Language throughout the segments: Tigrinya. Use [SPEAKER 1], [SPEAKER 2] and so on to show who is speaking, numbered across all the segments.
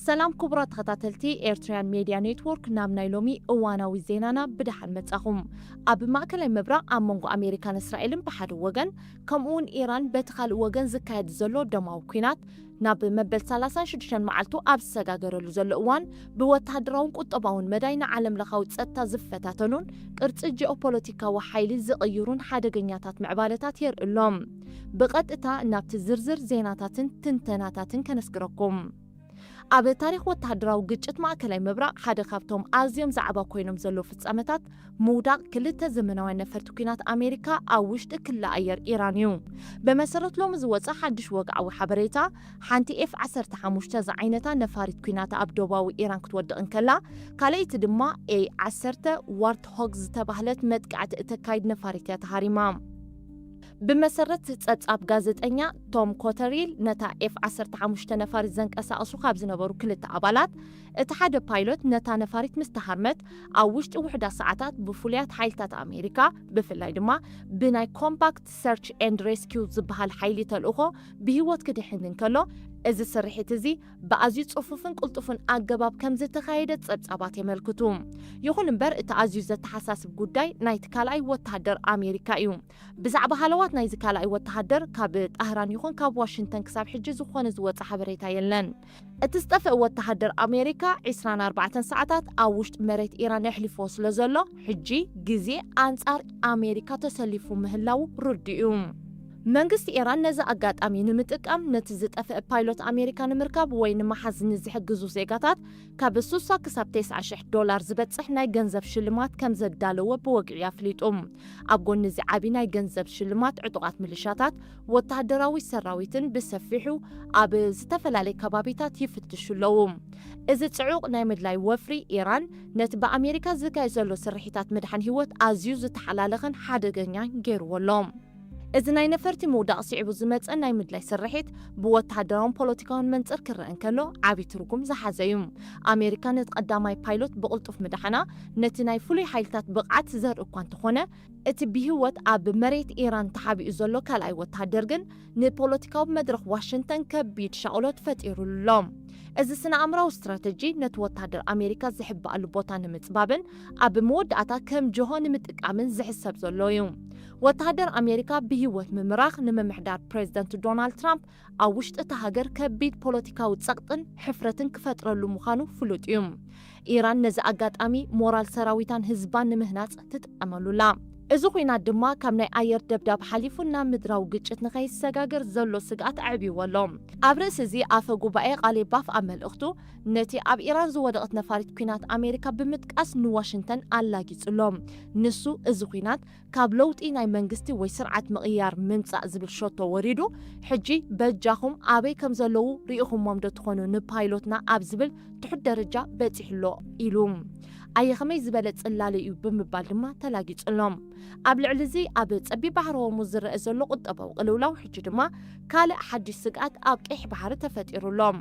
[SPEAKER 1] سلام كبرى تخطاتلتي إيرتريان ميديا نيتورك نام نايلومي اواناوي زينانا بدحن متأخم أب ماكل مبرا أمونغو أمريكان إسرائيل بحد وغن كمون إيران بتخال وغن زكايد زلو دماو كينات ناب مبل 36 معلتو أب سجاجر زلو اوان بوتهدراون قطباون مداينا عالم لخاوت ستا زفتاتنون قرص جيوبوليتيكا وحيل زغيرون حادقنياتات معبالتات يرئلهم بقطتا نابت زرزر زيناتاتن تنتناتاتن كنسكركم أب تاريخ وتهدراو قجت ماكلاي مبرا حدا خافتهم آزيوم زعبا كوينم زلو فتسامتات مودا كلتا زمناوين نفرتوكينات أمريكا أو وشت كل أير إيرانيو بمسارت لهم زوجة حدش وقع وحبريتا حانتي إف 15 زعينتا نفارت كينات أبدوباو إيران كتود انكلا كاليت دما أي 10 وارت هوغز تبهلت مدقعت اتكايد نفارتيات هاريمام بمسرت تصاب غازيطኛ توم كوتريل نتا اف 15 نفار زنقسا اسو خاب زنبرو كلتا ابالات እቲ ሓደ ፓይሎት ነታ ነፋሪት ምስተሃርመት ኣብ ውሽጢ ውሕዳ ሰዓታት ብፍሉያት ሓይልታት ኣሜሪካ ብፍላይ ድማ ብናይ ኮምፓክት ሰርች ኤንድ ሬስኪው ዝበሃል ሓይሊ ተልእኾ ብሂወት ክድሕን እንከሎ እዚ ስርሒት እዚ ብኣዝዩ ጽፉፍን ቅልጡፍን ኣገባብ ከም ዝተኻየደ ጸብጻባት የመልክቱ ይኹን እምበር እቲ ኣዝዩ ዘተሓሳስብ ጉዳይ ናይቲ ካልኣይ ወተሃደር ኣሜሪካ እዩ ብዛዕባ ሃለዋት ናይዚ ካልኣይ ወተሃደር ካብ ጣህራን ይኹን ካብ ዋሽንግተን ክሳብ ሕጂ ዝኾነ ዝወፀ ሓበሬታ የለን እቲ ዝጠፍአ ወተሃደር ኣሜሪካ 24 ሰዓታት ኣብ ውሽጢ መሬት ኢራን የሕሊፎ ስለ ዘሎ ሕጂ ግዜ ኣንጻር ኣሜሪካ ተሰሊፉ ምህላው ርድኡ መንግስት ኢራን ነዚ ኣጋጣሚ ንምጥቃም ነቲ ዝጠፍአ ፓይሎት ኣሜሪካ ንምርካብ ወይ ንመሓዝ ንዝሕግዙ ዜጋታት ካብ 60 ክሳብ $90,000 ዝበፅሕ ናይ ገንዘብ ሽልማት ከም ዘዳለወ ብወግዒ ኣፍሊጡ ኣብ ጎኒ እዚ ዓቢ ናይ ገንዘብ ሽልማት ዕጡቃት ሚሊሻታት ወተሃደራዊ ሰራዊትን ብሰፊሑ ኣብ ዝተፈላለዩ ከባቢታት ይፍትሹ ኣለዉ እዚ ጽዑቕ ናይ ምድላይ ወፍሪ ኢራን ነቲ ብኣሜሪካ ዝካየድ ዘሎ ስርሒታት ምድሓን ህይወት ኣዝዩ ዝተሓላለኸን ሓደገኛን ገይርዎ ኣሎ እዚ ናይ ነፈርቲ ምውዳቕ ስዒቡ ዝመፀ ናይ ምድላይ ስርሒት ብወተሃደራውን ፖለቲካውን መንፅር ክረአ እንከሎ ዓቢ ትርጉም ዝሓዘ እዩ ኣሜሪካ ነቲ ቀዳማይ ፓይሎት ብቕልጡፍ ምድሓና ነቲ ናይ ፍሉይ ሓይልታት ብቕዓት ዘርኢ እኳ እንተኾነ እቲ ብሂወት ኣብ መሬት ኢራን ተሓቢኡ ዘሎ ካልኣይ ወተሃደር ግን ንፖለቲካዊ መድረኽ ዋሽንግተን ከቢድ ሻቕሎት ፈጢሩሎም እዚ ስነ ኣእምራዊ ስትራቴጂ ነቲ ወተሃደር ኣሜሪካ ዝሕበኣሉ ቦታ ንምፅባብን ኣብ መወዳእታ ከም ጅሆ ንምጥቃምን ዝሕሰብ ዘሎ እዩ ወተሃደር ኣሜሪካ ብሂወት ምምራኽ ንምምሕዳር ፕሬዚደንት ዶናልድ ትራምፕ ኣብ ውሽጢ እቲ ሃገር ከቢድ ፖለቲካዊ ጸቕጥን ሕፍረትን ክፈጥረሉ ምዃኑ ፍሉጥ እዩ ኢራን ነዚ ኣጋጣሚ ሞራል ሰራዊታን ህዝባን ንምህናፅ ትጥቀመሉላ እዚ ኩናት ድማ ካብ ናይ ኣየር ደብዳብ ሓሊፉ ናብ ምድራዊ ግጭት ንኸይሰጋገር ዘሎ ስግኣት ኣዕብይዎ ኣሎ ኣብ ርእሲ እዚ ኣፈ ጉባኤ ቃሌባፍ ኣብ መልእኽቱ ነቲ ኣብ ኢራን ዝወደቐት ነፋሪት ኩናት ኣሜሪካ ብምጥቃስ ንዋሽንግተን ኣላጊጹሎም ንሱ እዚ ኩናት ካብ ለውጢ ናይ መንግስቲ ወይ ስርዓት ምቕያር ምምጻእ ዝብል ሸቶ ወሪዱ ሕጂ በጃኹም ኣበይ ከም ዘለዉ ርኢኹሞም ዶ ትኾኑ ንፓይሎትና ኣብ ዝብል ትሑት ደረጃ በፂሕሎ ኢሉ ኣየኸመይ ዝበለ ጽላለ እዩ ብምባል ድማ ተላጊጹሎም ኣብ ልዕሊ እዚ ኣብ ጸቢብ ባሕሪ ሆርሙዝ ዝረአ ዘሎ ቁጠባዊ ቅልውላው ሕጂ ድማ ካልእ ሓድሽ ስግኣት ኣብ ቀይሕ ባሕሪ ተፈጢሩሎም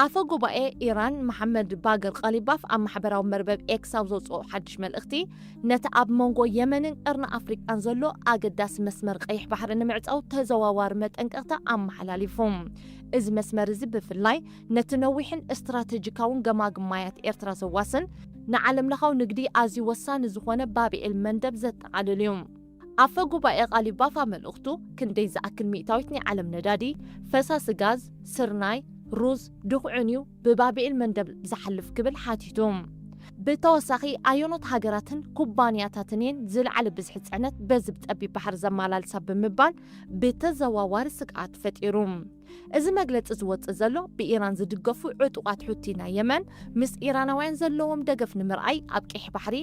[SPEAKER 1] ኣፈ ጉባኤ ኢራን መሐመድ ባገር ቃሊባፍ ኣብ ማሕበራዊ መርበብ ኤክስ ኣብ ዘውፅኦ ሓድሽ መልእኽቲ ነቲ ኣብ መንጎ የመንን ቀርኒ ኣፍሪቃን ዘሎ ኣገዳሲ መስመር ቀይሕ ባሕሪ ንምዕፃው ተዘዋዋሪ መጠንቀቕታ ኣመሓላሊፉ እዚ መስመር እዚ ብፍላይ ነቲ ነዊሕን እስትራቴጂካውን ገማግማያት ኤርትራ ዘዋስን ንዓለም ለኻዊ ንግዲ ኣዝዩ ወሳኒ ዝኾነ ባቢኤል መንደብ ዘጠቓልል እዩ ኣፈ ጉባኤ ቃሊባፍ ኣብ መልእኽቱ ክንደይ ዝኣክል ሚእታዊት ናይ ዓለም ነዳዲ ፈሳሲ ጋዝ ስርናይ ሩዝ ድኩዕን እዩ ብባቢኤል መንደብ ዝሓልፍ ክብል ሓቲቱ ብተወሳኺ ኣየኖት ሃገራትን ኩባንያታትን ዝለዓለ ብዝሒ ጽዕነት በዚ ብጸቢብ ባሕሪ ዘመላልሳ ብምባል ብተዘዋዋሪ ስግኣት ፈጢሩ እዚ መግለፂ ዝወፅእ ዘሎ ብኢራን ዝድገፉ ዕጡቃት ሑቲ ናይ የመን ምስ ኢራናውያን ዘለዎም ደገፍ ንምርኣይ ኣብ ቀይሕ ባሕሪ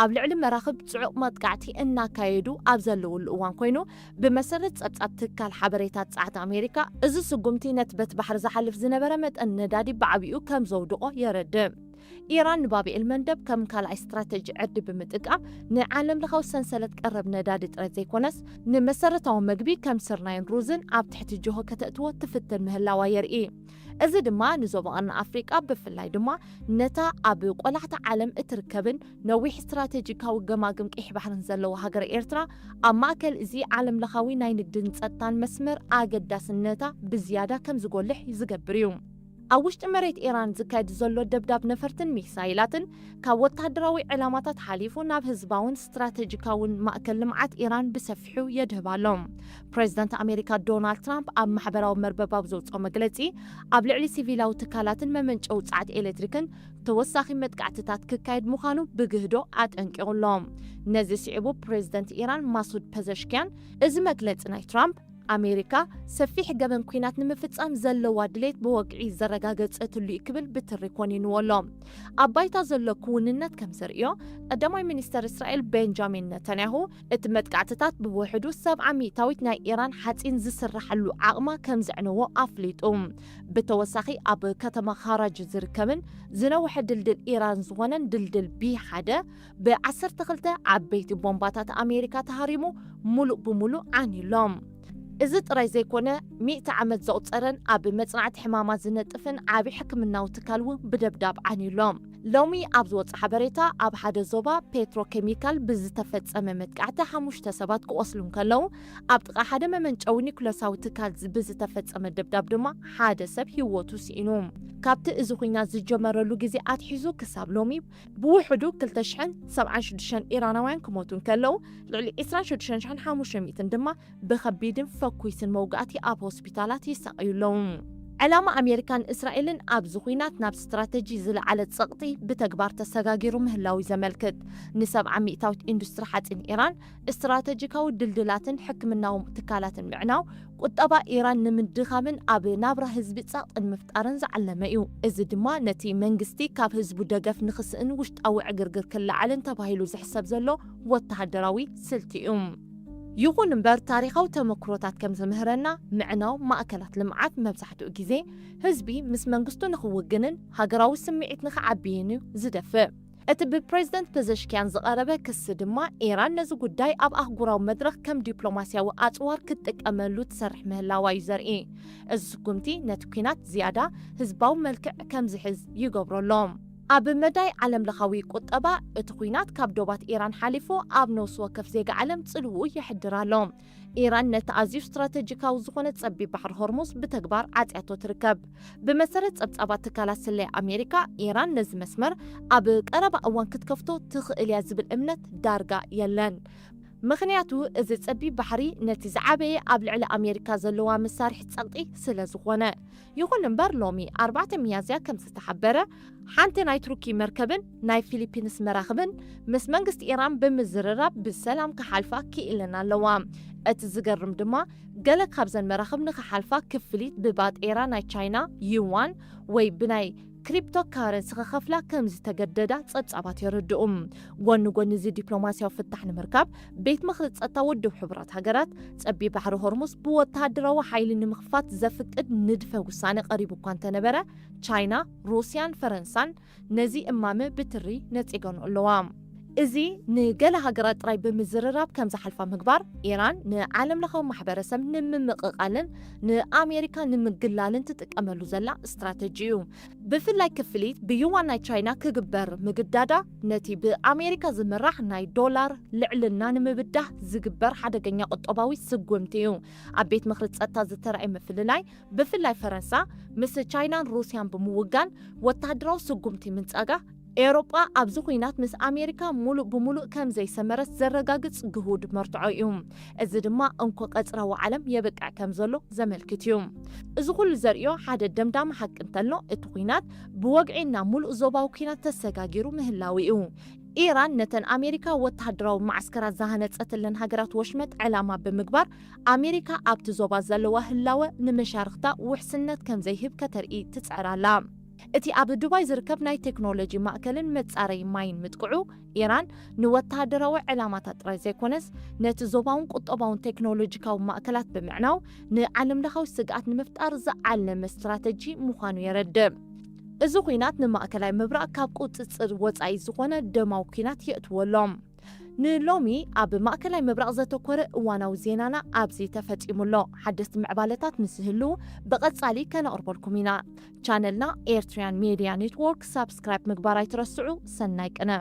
[SPEAKER 1] ኣብ ልዕሊ መራኽብ ጽዑቕ መጥቃዕቲ እናካየዱ ኣብ ዘለውሉ እዋን ኮይኑ ብመሰረት ጸብጻብ ትካል ሓበሬታት ጸዓት ኣሜሪካ እዚ ስጉምቲ ነቲ በቲ ባሕሪ ዝሓልፍ ዝነበረ መጠን ነዳዲ ብዓብኡ ከም ዘውድቆ የረድእ ኢራን ንባቢኤል መንደብ ከም ካልኣይ ስትራቴጂ ዕርዲ ብምጥቃም ንዓለም ለኻዊ ሰንሰለት ቀረብ ነዳዲ ጥረት ዘይኮነስ ንመሰረታዊ መግቢ ከም ስርናይን ሩዝን ኣብ ትሕቲ ጅሆ ከተእትዎ ትፍትን ምህላዋ የርኢ እዚ ድማ ንዞባ ቀርኒ ኣፍሪቃ ብፍላይ ድማ ነታ ኣብ ቆላሕቲ ዓለም እትርከብን ነዊሕ ስትራቴጂካዊ ገማግም ቀይሕ ባሕርን ዘለዎ ሃገር ኤርትራ ኣብ ማእከል እዚ ዓለም ለኻዊ ናይ ንግድን ጸጥታን መስመር ኣገዳስነታ ብዝያዳ ከም ዝጎልሕ ዝገብር እዩ ኣብ ውሽጢ መሬት ኢራን ዝካየድ ዘሎ ደብዳብ ነፈርትን ሚሳይላትን ካብ ወተሃደራዊ ዕላማታት ሓሊፉ ናብ ህዝባውን ስትራቴጂካውን ማእከል ልምዓት ኢራን ብሰፊሑ የድህባሎም። ፕሬዚደንት ኣሜሪካ ዶናልድ ትራምፕ ኣብ ማሕበራዊ መርበብ ዘውፅኦ መግለጺ ኣብ ልዕሊ ሲቪላዊ ትካላትን መመንጨዊ ጻዕቲ ኤሌክትሪክን ተወሳኺ መጥቃዕትታት ክካየድ ምዃኑ ብግህዶ ኣጠንቂቑሎም። ነዚ ስዒቡ ፕሬዚደንት ኢራን ማሱድ ፐዘሽኪያን እዚ መግለጺ ናይ ትራምፕ ኣሜሪካ ሰፊሕ ገበን ኩናት ንምፍጻም ዘለዋ ድሌት ብወግዒ ዘረጋገጸትሉ ክብል ብትሪ ኮኒንዎሎ። ኣብ ባይታ ዘሎ ክውንነት ከም ዘርእዮ ቀዳማይ ሚኒስተር እስራኤል ቤንጃሚን ነታንያሁ እቲ መጥቃዕትታት ብውሕዱ 70% ናይ ኢራን ሓፂን ዝስራሐሉ ዓቕማ ከም ዘዕነዎ ኣፍሊጡ። ብተወሳኺ ኣብ ከተማ ካራጅ ዝርከብን ዝነውሐ ድልድል ኢራን ዝኾነን ድልድል B1 ብ12 ዓበይቲ ቦምባታት ኣሜሪካ ተሃሪሙ ሙሉእ ብሙሉእ ዓኒሎም። እዚ ጥራይ ዘይኮነ 100 ዓመት ዘቁፀረን ኣብ መጽናዕቲ ሕማማት ዝነጥፍን ዓቢ ሕክምናዊ ትካል ብደብዳብ ዓኒሎም። ሎሚ ኣብ ዝወጽእ ሓበሬታ ኣብ ሓደ ዞባ ፔትሮኬሚካል ብዝተፈጸመ መጥቃዕቲ 5 ሰባት ክቆስሉ ከለዉ ኣብ ጥቓ ሓደ መመንጨዊ ኒኩለሳዊ ትካል ብዝተፈጸመ ደብዳብ ድማ ሓደ ሰብ ህይወቱ ሲኢኑ። ካብቲ እዚ ኩናት ዝጀመረሉ ግዜ ኣትሒዙ ክሳብ ሎሚ ብውሕዱ 276 ኢራናውያን ክሞቱ ከለዉ ልዕሊ 26500 ድማ ብከቢድን ፈኩይስን መውጋእቲ ኣብ ሆስፒታላት ይሰቃዩለዉ። ዕላማ ኣሜሪካን እስራኤልን ኣብ ኩናት ናብ ስትራቴጂ ዝለዓለ ጸቕጢ ብተግባር ተሰጋጊሩ ምህላዊ ዘመልክት ን70% ኢንዱስትሪ ሓፂን ኢራን ስትራቴጂካዊ ድልድላትን ሕክምናዊ ትካላትን ምዕናው ቁጠባ ኢራን ንምድኻምን ኣብ ናብራ ህዝቢ ጸቕጥን ምፍጣርን ዝዓለመ እዩ። እዚ ድማ ነቲ መንግስቲ ካብ ህዝቡ ደገፍ ንኽስእን ውሽጣዊ ዕግርግር ክለዓልን ተባሂሉ ዝሕሰብ ዘሎ ወተሃደራዊ ስልቲ እዩ። ይኹን እምበር ታሪኻዊ ተመክሮታት ከም ዝምህረና ምዕናው ማእከላት ልምዓት መብዛሕትኡ ግዜ ህዝቢ ምስ መንግስቱ ንኽውግንን ሃገራዊ ስምዒት ንኽዓብይን ዝደፍእ። እቲ ብፕሬዚደንት ፐዘሽኪያን ዝቐረበ ክሲ ድማ ኢራን ነዚ ጉዳይ ኣብ ኣህጉራዊ መድረኽ ከም ዲፕሎማስያዊ ኣጽዋር ክትጥቀመሉ ትሰርሕ ምህላዋ እዩ ዘርኢ። እዚ ስጉምቲ ነቲ ኩናት ዝያዳ ህዝባዊ መልክዕ ከም ዝሕዝ ይገብረሎም። ኣብ መዳይ ዓለም ለኻዊ ቁጠባ እቲ ኩናት ካብ ዶባት ኢራን ሓሊፉ ኣብ ነፍሲ ወከፍ ዜጋ ዓለም ጽልኡ ይሕድራሎም። ኢራን ነቲ ኣዝዩ ስትራቴጂካዊ ዝኾነ ጸቢብ ባሕሪ ሆርሙዝ ብተግባር ዓጽያቶ ትርከብ። ብመሰረት ጸብጻባት ትካላት ስለይ ኣሜሪካ ኢራን ነዚ መስመር ኣብ ቀረባ እዋን ክትከፍቶ ትኽእል እያ ዝብል እምነት ዳርጋ የለን። ምኽንያቱ እዚ ጸቢብ ባሕሪ ነቲ ዝዓበየ ኣብ ልዕሊ ኣሜሪካ ዘለዋ መሳርሒ ጸቕጢ ስለ ዝኾነ። ይኹን እምበር ሎሚ 4 ሚያዝያ ከም ዝተሓበረ ሓንቲ ናይ ቱርኪ መርከብን ናይ ፊሊፒንስ መራኽብን ምስ መንግስቲ ኢራን ብምዝርራብ ብሰላም ክሓልፋ ክኢለን ኣለዋ። እቲ ዝገርም ድማ ገለ ካብዘን መራኽብ ንኽሓልፋ ክፍሊት ብባጤራ ናይ ቻይና ዩዋን ወይ ብናይ ክሪፕቶ ካረንሲ ክኸፍላ ከም ዝተገደዳ ጸብጻባት የረድኡ። ጎኒ ጎኒ እዚ ዲፕሎማስያዊ ፍታሕ ንምርካብ ቤት ምኽሪ ጸጥታ ውድብ ሕቡራት ሃገራት ጸቢብ ባሕሪ ሆርሙዝ ብወተሃደራዊ ሓይሊ ንምኽፋት ዘፍቅድ ንድፈ ውሳነ ቀሪቡ እኳ እንተነበረ ቻይና፣ ሩስያን ፈረንሳን ነዚ እማመ ብትሪ ነጺገኑ ኣለዋ። እዚ ንገለ ሃገራት ጥራይ ብምዝርራብ ከም ዝሓልፋ ምግባር ኢራን ንዓለም ለኻዊ ማሕበረሰብ ንምምቕቓልን ንኣሜሪካ ንምግላልን ትጥቀመሉ ዘላ ስትራቴጂ እዩ። ብፍላይ ክፍሊት ብዩዋን ናይ ቻይና ክግበር ምግዳዳ ነቲ ብኣሜሪካ ዝምራሕ ናይ ዶላር ልዕልና ንምብዳህ ዝግበር ሓደገኛ ቁጠባዊ ስጉምቲ እዩ። ኣብ ቤት ምኽሪ ጸጥታ ዝተረኣየ ምፍልላይ ብፍላይ ፈረንሳ ምስ ቻይናን ሩስያን ብምውጋን ወተሃደራዊ ስጉምቲ ምንጻጋ ኤውሮጳ ኣብዚ ኩናት ምስ ኣሜሪካ ሙሉእ ብሙሉእ ከም ዘይሰመረት ዘረጋግጽ ግሁድ መርትዖ እዩ። እዚ ድማ እንኮ ቀጽራዊ ዓለም የበቅዕ ከም ዘሎ ዘመልክት እዩ። እዚ ኩሉ ዘርእዮ ሓደ ደምዳም ሓቂ እንተሎ እቲ ኩናት ብወግዒና ሙሉእ ዞባዊ ኩናት ተሰጋጊሩ ምህላዊ እዩ። ኢራን ነተን ኣሜሪካ ወተሃደራዊ ማዕስከራት ዝሃነጸትለን ሃገራት ወሽመጥ ዕላማ ብምግባር ኣሜሪካ ኣብቲ ዞባ ዘለዋ ህላወ ንመሻርክታ ውሕስነት ከም ዘይህብ ከተርኢ ትጽዕራላ። እቲ ኣብ ዱባይ ዝርከብ ናይ ቴክኖሎጂ ማእከልን መጻረይ ማይን ምጥቅዑ ኢራን ንወተሃደራዊ ዕላማታት ጥራይ ዘይኮነስ ነቲ ዞባውን ቁጠባውን ቴክኖሎጂካዊ ማእከላት ብምዕናው ንዓለም ለኻዊ ስግኣት ንምፍጣር ዝዓለመ ስትራቴጂ ምዃኑ የረድእ። እዚ ኩናት ንማእከላይ ምብራቕ ካብ ቁጽጽር ወጻኢ ዝኾነ ደማዊ ኩናት የእትወሎም። ንሎሚ ኣብ ማእከላይ ምብራቕ ዘተኮረ እዋናዊ ዜናና ኣብዚ ተፈጺሙሎ። ሓደስቲ ምዕባለታት ምስ ህልው ብቐጻሊ ከነቕርበልኩም ኢና። ቻነልና ኤርትራያን ሚድያ ኔትወርክ ሳብስክራይብ ምግባር ኣይትረስዑ። ሰናይ ቅነ